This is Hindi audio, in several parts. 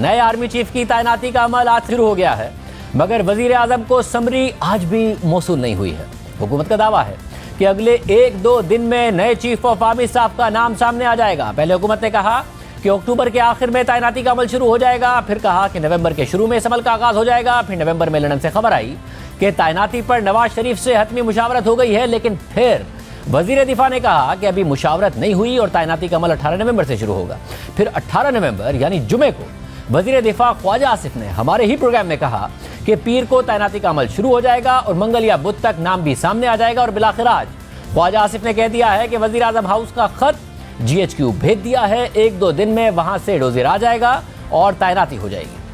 नए आर्मी चीफ की तैनाती का अमल आज शुरू हो गया है, मगर वजीर आजम को समरी आज भी मौसूल नहीं हुई है। हुकूमत का दावा है कि अगले 1-2 दिन में नए चीफ ऑफ आर्मी स्टाफ का नाम सामने आ जाएगा। पहले हुकूमत ने कहा कि अक्टूबर के आखिर में तैनाती का अमल शुरू हो जाएगा, फिर कहा कि नवंबर के शुरू में इस अमल का आगाज हो जाएगा। फिर नवंबर में लंदन से खबर आई कि तैनाती पर नवाज शरीफ से हतमी मुशावरत हो गई है, लेकिन फिर वजीर दिफा ने कहा कि अभी मुशावरत नहीं हुई और तैनाती का अमल 18 नवंबर से शुरू होगा। फिर 18 नवंबर यानी जुमे को वजीर दिफा ख्वाजा आसिफ ने हमारे ही प्रोग्राम में कहा कि पीर को तैनाती का अमल शुरू हो जाएगा और मंगल या बुध तक नाम भी सामने आ जाएगा। और बिलाखिर आज ख्वाजा आसिफ ने कह दिया है कि वजीर आजम हाउस का खत GHQ भेज दिया है, 1-2 दिन में वहां से डोजियर आ जाएगा और तैनाती हो जाएगी।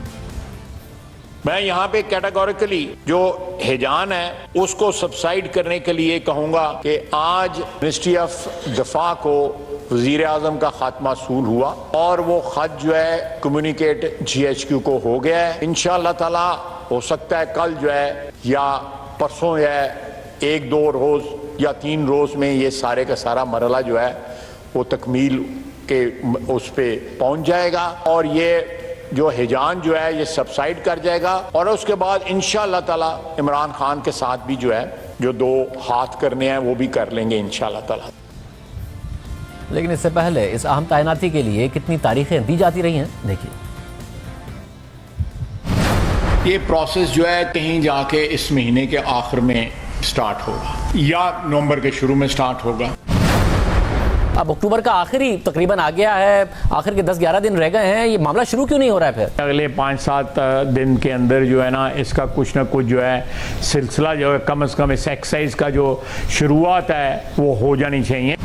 मैं यहाँ पे कैटेगोरिकली जो हिजान है उसको सबसाइड करने के लिए कहूंगा कि आज मिनिस्ट्री ऑफ दिफा को वजीर आजम का खत मौसूल हुआ और वो खत जो है कम्युनिकेट GHQ को हो गया है। इंशाअल्लाह ताला हो सकता है कल जो है या परसों जो है 1-2 रोज या 3 रोज में ये सारे का सारा मरला जो है वो तकमील के उस पे पहुंच जाएगा और ये जो हिजान जो है ये सबसाइड कर जाएगा। और उसके बाद इंशाअल्लाह ताला इमरान खान के साथ भी जो है जो 2 हाथ करने हैं वो भी कर लेंगे इंशाअल्लाह ताला। लेकिन इससे पहले इस अहम तैनाती के लिए कितनी तारीखें दी जाती रही हैं, देखिए। ये प्रोसेस जो है कहीं जाके इस महीने के आखिर में स्टार्ट होगा या नवंबर के शुरू में स्टार्ट होगा। अब अक्टूबर का आखिरी तकरीबन आ गया है, आखिर के 10-11 दिन रह गए हैं, ये मामला शुरू क्यों नहीं हो रहा है? फिर अगले 5-7 दिन के अंदर जो है ना इसका कुछ ना कुछ जो है सिलसिला जो है कम से कम इस एक्सरसाइज का जो शुरुआत है वो हो जानी चाहिए।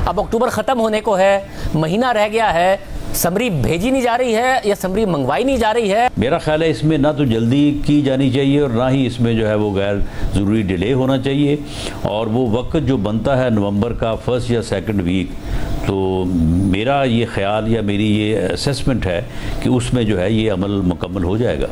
अब अक्टूबर खत्म होने को है, महीना रह गया है, समरी भेजी नहीं जा रही है या समरी मंगवाई नहीं जा रही है। मेरा ख्याल है इसमें ना तो जल्दी की जानी चाहिए और ना ही इसमें जो है वो गैर ज़रूरी डिले होना चाहिए। और वो वक्त जो बनता है नवंबर का 1st या 2nd वीक, तो मेरा ये ख्याल या मेरी ये असेसमेंट है कि उसमें जो है ये अमल मुकम्मल हो जाएगा।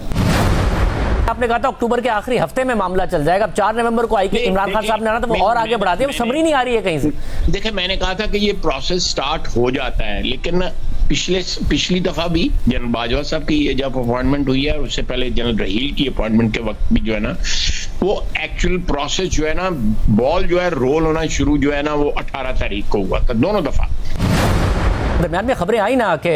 आपने कहा था अक्टूबर के आखिरी हफ्ते में मामला चल जाएगा। अब 4 नवंबर को आई कि इमरान खान साहब ने आना, तो वो और आगे बढ़ा दिया, वो समरी नहीं आ रही है कहीं से। देखिए मैंने कहा था कि ये प्रोसेस स्टार्ट हो जाता है, लेकिन पिछली दफा भी जनरल बाजवा साहब की जब अपॉइंटमेंट हुई है, उससे पहले जनरल रहील की अपॉइंटमेंट के वक्त भी जो है ना वो एक्चुअल प्रोसेस जो है ना बॉल जो है रोल होना शुरू जो है ना वो 18 तारीख को हुआ था, दोनों दफा। दरमियान में खबरें आई ना कि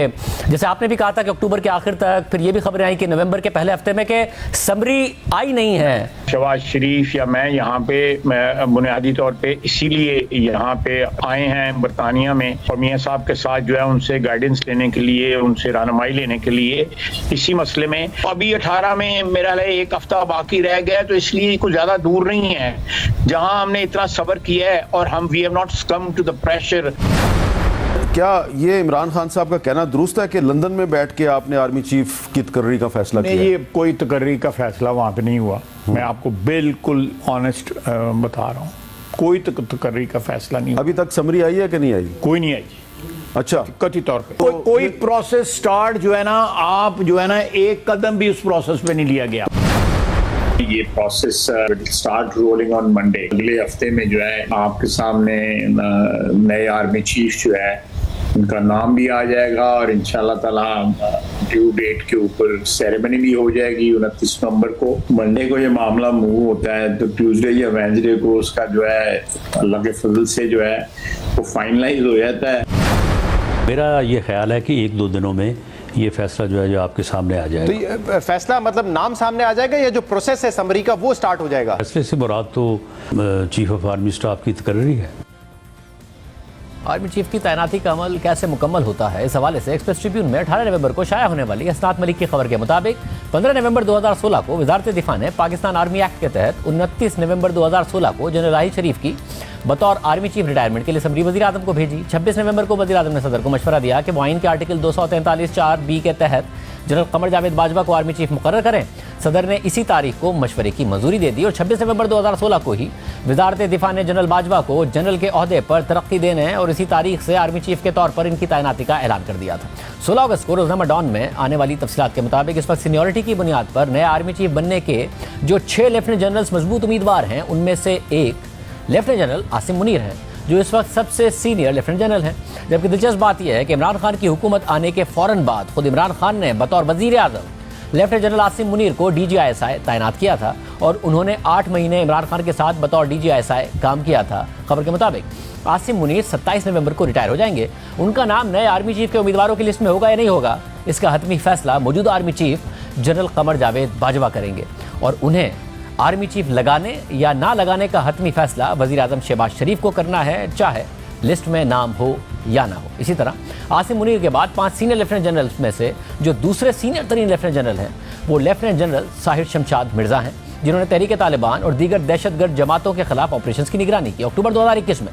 जैसे आपने भी कहा था कि अक्टूबर के आखिर तक, फिर ये भी खबरें आई कि नवंबर के पहले हफ्ते में कि समरी आई नहीं है। शहबाज शरीफ या मैं यहाँ पे बुनियादी तौर पे इसीलिए यहाँ पे आए हैं बरतानिया में और मियाँ साहब के साथ जो है उनसे गाइडेंस लेने के लिए, उनसे रहनुमाई लेने के लिए इसी मसले में। अभी 18 में मेरा 1 हफ्ता बाकी रह गया, तो इसलिए कुछ ज्यादा दूर नहीं है जहाँ हमने इतना सब्र किया है और हम we have not succumb to the pressure. क्या ये इमरान खान साहब का कहना दुरुस्त है कि लंदन में बैठ के आपने आर्मी चीफ की तकर्री का फैसला किया? ये कोई तकर्री का फैसला वहाँ पे नहीं हुआ, मैं आपको बिल्कुल ऑनेस्ट बता रहा हूँ, कोई तकर्री का फैसला नहीं हुआ। अभी तक समरी आई है कि नहीं आई? कोई नहीं आई। अच्छा, कथित तौर पे कोई प्रोसेस स्टार्ट जो है ना, आप जो है ना एक कदम भी उस प्रोसेस पे नहीं लिया गया। ये process start rolling on Monday. अगले हफ्ते में जो है आपके सामने नए आर्मी चीफ जो है उनका नाम भी आ जाएगा और इंशाल्लाह ताला ड्यू डेट के ऊपर सेरेमनी भी हो जाएगी 29 नवंबर को। मंडे को ये मामला मूव होता है तो ट्यूसडे या वेडनेसडे को उसका जो है अल्लाह के फजल से जो है वो फाइनलाइज हो जाता है। मेरा ये ख्याल है कि 1-2 दिनों में ये फैसला जो है जो आपके सामने आ जाएगा। तो ये फैसला मतलब नाम सामने आ जाएगा या जो प्रोसेस है समरी का वो स्टार्ट हो जाएगा? फैसले से मुराद तो चीफ ऑफ आर्मी स्टाफ की तकर्री है। आर्मी चीफ की तैनाती का अमल कैसे मुकम्मल होता है, इस हवाले से एक्सप्रेस ट्रिब्यून में 18 नवंबर को शाया होने वाली असनात मलिक की खबर के मुताबिक 15 नवंबर 2016 को वजारत दिफा ने पाकिस्तान आर्मी एक्ट के तहत 29 नवंबर 2016 को जनरल राहिल शरीफ की बतौर आर्मी चीफ रिटायरमेंट के लिए समरी वज़ीर आज़म को भेजी। 26 नवंबर को वज़ीर आज़म ने सदर को मशवरा दिया कि वो आइन के आर्टिकल 243(4)B के तहत जनरल कमर जावेद बाजवा को आर्मी चीफ मुकर्रर करें। सदर ने इसी तारीख को मशवरे की मंजूरी दे दी और 26 नवंबर 2016 को ही वजारत दिफा ने जनरल बाजवा को जनरल के ओहदे पर तरक्की देने और इसी तारीख से आर्मी चीफ के तौर पर इनकी तैनाती का ऐलान कर दिया था। 16 अगस्त को रोजनामा डॉन में आने वाली तफसीलात के मुताबिक इस वक्त सीनियरिटी की बुनियाद पर नए आर्मी चीफ बनने के जो 6 लेफ्टिनेंट जनरल्स मजबूत उम्मीदवार हैं, उनमें से एक लेफ्टिनेंट जनरल आसिम मुनीर हैं, जो इस वक्त सबसे सीनियर लेफ्टिनेंट जनरल हैं। जबकि दिलचस्प बात यह है कि इमरान खान की हुकूमत आने के फौरन बाद खुद इमरान खान ने बतौर वजीर आजम लेफ्टिनेंट जनरल आसिम मुनीर को DGISI तैनात किया था और उन्होंने 8 महीने इमरान खान के साथ बतौर DGISI काम किया था। खबर के मुताबिक आसिम मुनीर 27 नवंबर को रिटायर हो जाएंगे। उनका नाम नए आर्मी चीफ के उम्मीदवारों की लिस्ट में होगा या नहीं होगा, इसका हतमी फैसला मौजूदा army chief general Qamar Javed Bajwa करेंगे और उन्हें आर्मी चीफ लगाने या ना लगाने का हतमी फैसला वजीर आजम शहबाज शरीफ को करना है, चाहे लिस्ट में नाम हो या ना हो। इसी तरह आसिम मुनीर के बाद 5 सीनियर लेफ्टिनेंट जनरल्स में से जो दूसरे सीनियर तरीन लेफ्टिनेंट जनरल हैं वो लेफ्टिनेंट जनरल साहिर शमशाद मिर्जा हैं, जिन्होंने तहरीक तालिबान और दीगर दहशतगर्द जमातों के खिलाफ ऑपरेशंस की निगरानी की। अक्टूबर 2021 में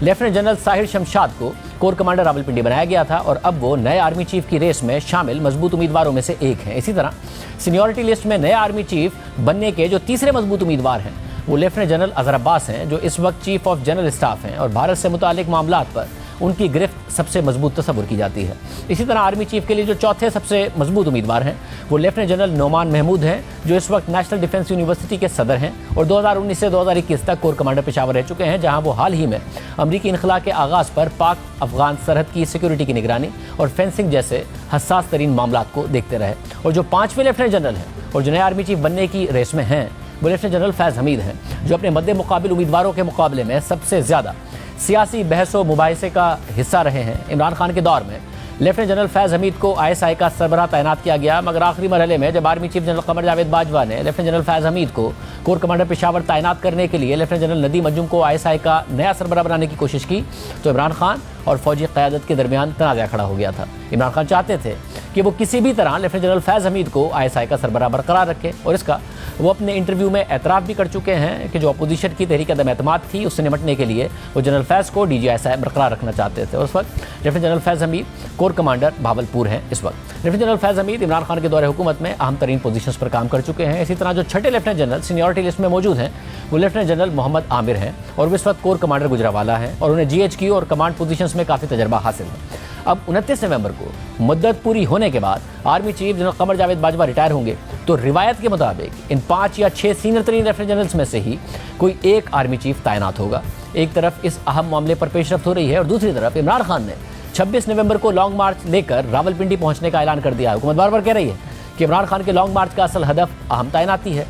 लेफ्टिनेंट जनरल साहिर शमशाद को कोर कमांडर रावलपिंडी बनाया गया था और अब वो नए आर्मी चीफ की रेस में शामिल मजबूत उम्मीदवारों में से एक हैं। इसी तरह सीनियरिटी लिस्ट में नए आर्मी चीफ बनने के जो तीसरे मजबूत उम्मीदवार हैं वो लेफ्टिनेंट जनरल अजहर अब्बास हैं, जो इस वक्त चीफ ऑफ जनरल स्टाफ हैं और भारत से मुतालिक मामलात पर उनकी गिरफ्त सबसे मजबूत तस्वुर की जाती है। इसी तरह आर्मी चीफ के लिए जो चौथे सबसे मजबूत उम्मीदवार हैं वो लेफ्टिनेंट जनरल नोमान महमूद हैं, जो इस वक्त नेशनल डिफेंस यूनिवर्सिटी के सदर हैं और 2019 से 2021 तक कोर कमांडर पेशावर रह चुके हैं, जहां वो हाल ही में अमरीकी इनखला के आगाज़ पर पाक अफगान सरहद की सिक्योरिटी की निगरानी और फेंसिंग जैसे हसास तरीन मामलात को देखते रहे। और जो 5वें लेफ्टिनेंट जनरल हैं और जो नए आर्मी चीफ बनने की रेस में हैं वो लेफ्टिनेंट जनरल फैज़ हमीद हैं, जो अपने मद्दे मुकाबिल उम्मीदवारों के मुकाबले में सबसे ज़्यादा सियासी बहस व मुबाहिसे का हिस्सा रहे हैं। इमरान खान के दौर में लेफ्टिनेंट जनरल फैज़ हमीद को ISI का सरबराह तैनात किया गया, मगर आखिरी मरहले में जब army chief general Qamar Javed Bajwa ने लेफ्टिनेंट जनरल फैज़ हमीद को कोर कमांडर पेशावर तैनात करने के लिए लेफ्टिनेंट जनरल नदीम अंजुम को ISI का नया सरबराह बनाने की कोशिश की तो इमरान खान और फौजी क़यादत के दरमियान तनाज़ा खड़ा हो गया था। इमरान खान चाहते थे कि वो किसी भी तरह लेफ्टिनेंट जनरल फैज़ हमीद को ISI का सरबराह बरकरार रखे और इसका वो अपने इंटरव्यू में एतराफ़ भी कर चुके हैं कि जो अपोजिशन की तहरीक अदम एतमाद थी उससे निपटने के लिए वो जनरल फैज़ को DGISI बरकरार रखना चाहते थे। और उस वक्त लेफ्टिनेंट जनरल फैज़ हमीद कोर कमांडर भावलपुर हैं। इस वक्त लेफ्टिनेंट जनरल फैज़ हमीद इमरान खान के दौरे हुकूमत में अहम तरीन पोजीशंस पर काम कर चुके हैं। इसी तरह जो छठे लेफ्टिनेंट जनरल सीनियरिटी लिस्ट में मौजूद हैं वो लेफ्टिनेंट जनरल मोहम्मद आमिर हैं और वो इस वक्त कोर कमांडर गुजरावाला हैं और उन्हें GHQ और कमांड पोजीशंस में काफ़ी तजर्बा हासिल है। अब 29 नवंबर को मुद्दत पूरी होने के बाद army chief general Qamar Javed Bajwa retire होंगे तो रिवायत के मुताबिक इन 5 या 6 सीनियर तरीन लेफ्टिनेंट जनरल्स में से ही कोई एक आर्मी चीफ तैनात होगा। एक तरफ इस अहम मामले पर पेशरफ्त हो रही है और दूसरी तरफ इमरान खान ने 26 नवंबर को लॉन्ग मार्च लेकर रावलपिंडी पहुंचने का ऐलान कर दिया है। हुकूमत बार बार कह रही है कि इमरान खान के लॉन्ग मार्च का असल हदफ अहम तैनाती है।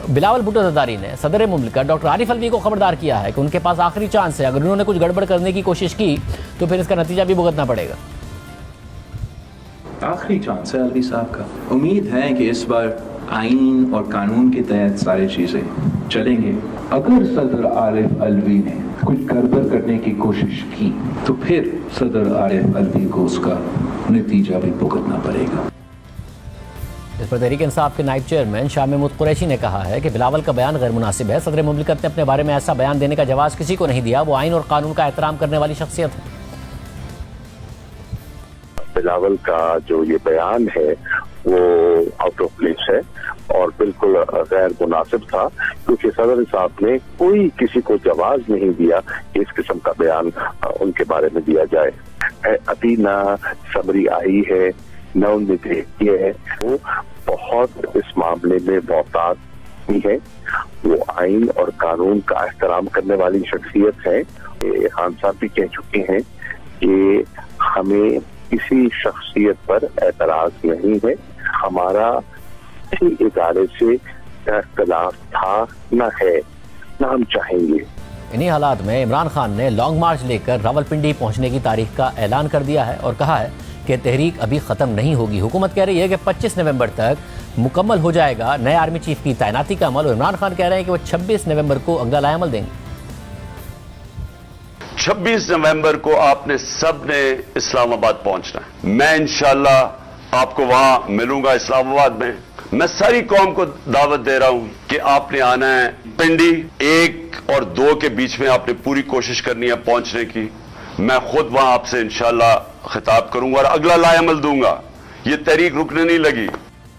बिलावल भुट्टो ज़रदारी ने सदर मुमलिकत डॉक्टर आरिफ अलवी को खबरदार किया है कि उनके पास आखिरी चांस है, अगर उन्होंने कुछ गड़बड़ करने की कोशिश की तो फिर इसका नतीजा भी भुगतना पड़ेगा। आखिरी चांस है अलवी साहब का। उम्मीद है कि इस बार आइन और कानून के तहत सारी चीजें चलेंगे। अगर सदर आरिफ अलवी ने कुछ गड़बड़ करने की कोशिश की तो फिर सदर आरिफ अलवी को उसका नतीजा भी भुगतना पड़ेगा। इस पर तहरीक इंसाफ के नायब चेयरमैन शाह महमूद कुरैशी ने कहा है कि बिलावल का बयान गैर मुनासिब है। सदर मुमलिकत ने अपने बारे में ऐसा बयान देने का जवाब किसी को नहीं दिया। वो आइन और कानून का एहतराम करने वाली शख्सियत है। बिलावल का जो ये बयान है वो आउट ऑफ प्लेस है और बिल्कुल गैर मुनासिब था, क्योंकि सदर साहब ने कोई किसी को जवाब नहीं दिया कि इस किस्म का बयान उनके बारे में दिया जाए। अभी ना समरी आई है न उनमें देखी है। वो बहुत इस मामले में मोहतात भी है। वो आइन और कानून का एहतराम करने वाली शख्सियत है। खान साहब भी कह चुके हैं कि हमें किसी शख्सियत पर एतराज नहीं है, हमारा किसी इदारे से इख्तिलाफ था न है न हम चाहेंगे। इन्हीं हालात में इमरान खान ने लॉन्ग मार्च लेकर रावलपिंडी पहुंचने की तारीख का ऐलान कर दिया है और कहा है कि तहरीक अभी ख़त्म नहीं होगी। हुकूमत कह रही है कि 25 नवंबर तक मुकम्मल हो जाएगा नए आर्मी चीफ की तैनाती का अमल और इमरान खान कह रहे हैं कि वो 26 नवंबर को अगला लाएअमल देंगे। 26 नवंबर को आपने सब ने इस्लामाबाद पहुंचना है। मैं इंशाल्लाह आपको वहां मिलूंगा इस्लामाबाद में। मैं सारी कौम को दावत दे रहा हूं कि आपने आना है पिंडी 1 और 2 के बीच में आपने पूरी कोशिश करनी है पहुंचने की। मैं खुद वहां आपसे इंशाल्लाह खिताब करूंगा और अगला लाएअमल दूंगा। ये तहरीक रुकने नहीं लगी।